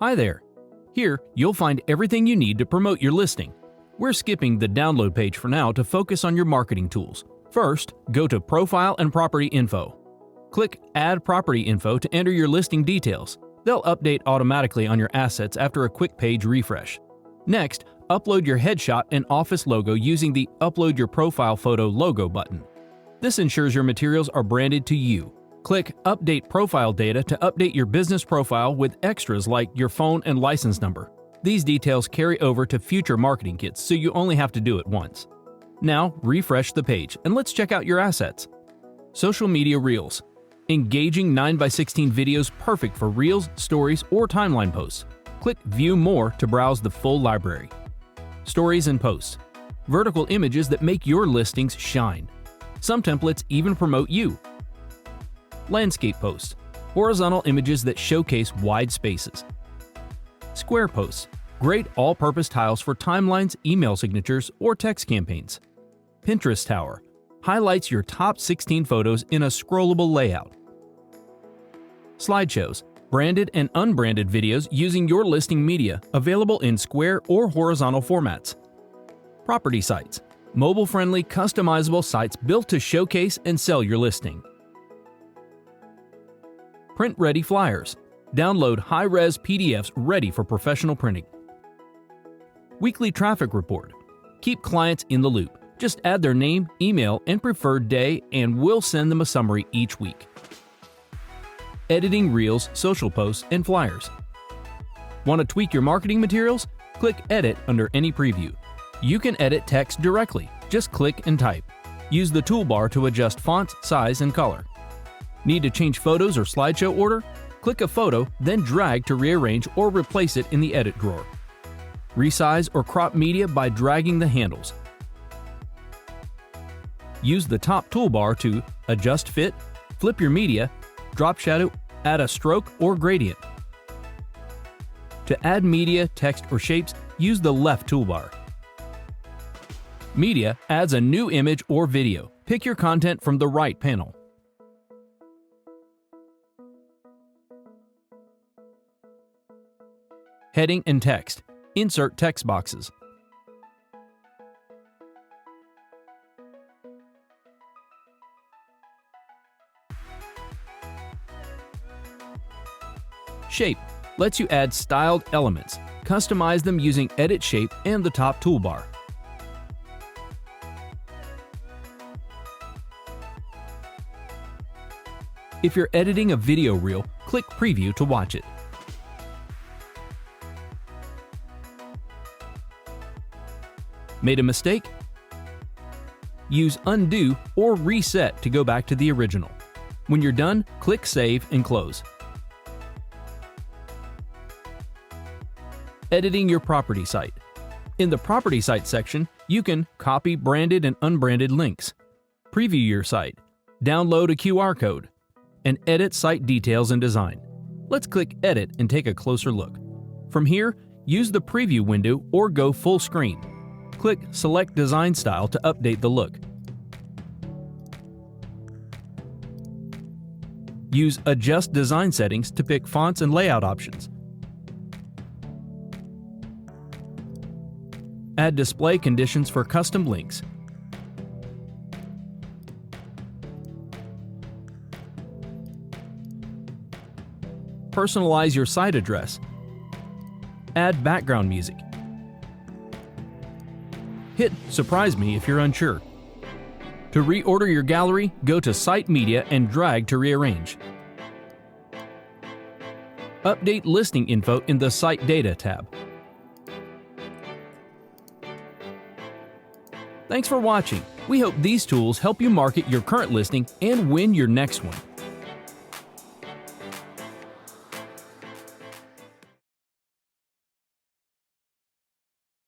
Hi there. Here, you'll find everything you need to promote your listing. We're skipping the download page for now to focus on your marketing tools. First, go to Profile and Property Info. Click Add Property Info to enter your listing details. They'll update automatically on your assets after a quick page refresh. Next, upload your headshot and office logo using the Upload Your Profile Photo logo button. This ensures your materials are branded to you. Click Update Profile Data to update your business profile with extras like your phone and license number. These details carry over to future marketing kits, so you only have to do it once. Now, refresh the page and let's check out your assets. Social Media Reels. Engaging 9x16 videos perfect for Reels, Stories, or timeline posts. Click View More to browse the full library. Stories and Posts. Vertical images that make your listings shine. Some templates even promote you. Landscape Posts. Horizontal images that showcase wide spaces. Square Posts. Great all-purpose tiles for timelines, email signatures, or text campaigns. Pinterest Tower. Highlights your top 16 photos in a scrollable layout. Slideshows. Branded and unbranded videos using your listing media, available in square or horizontal formats. Property Sites. Mobile-friendly, customizable sites built to showcase and sell your listing. Print-ready flyers. Download high-res PDFs ready for professional printing. Weekly traffic report. Keep clients in the loop. Just add their name, email, and preferred day, and we'll send them a summary each week. Editing Reels, social posts, and flyers. Want to tweak your marketing materials? Click Edit under any preview. You can edit text directly. Just click and type. Use the toolbar to adjust font, size, and color. Need to change photos or slideshow order? Click a photo, then drag to rearrange or replace it in the edit drawer. Resize or crop media by dragging the handles. Use the top toolbar to adjust fit, flip your media, drop shadow, add a stroke or gradient. To add media, text, or shapes, use the left toolbar. Media adds a new image or video. Pick your content from the right panel. Heading and text. Insert text boxes. Shape lets you add styled elements. Customize them using Edit Shape and the top toolbar. If you're editing a video reel, click Preview to watch it. Made a mistake? Use Undo or Reset to go back to the original. When you're done, click Save and Close. Editing your property site. In the Property Site section, you can copy branded and unbranded links, preview your site, download a QR code, and edit site details and design. Let's click Edit and take a closer look. From here, use the preview window or go full screen. Click Select Design Style to update the look. Use Adjust Design Settings to pick fonts and layout options. Add display conditions for custom links. Personalize your site address. Add background music. Hit Surprise Me if you're unsure. To reorder your gallery, go to Site Media and drag to rearrange. Update listing info in the Site Data tab. Thanks for watching. We hope these tools help you market your current listing and win your next one.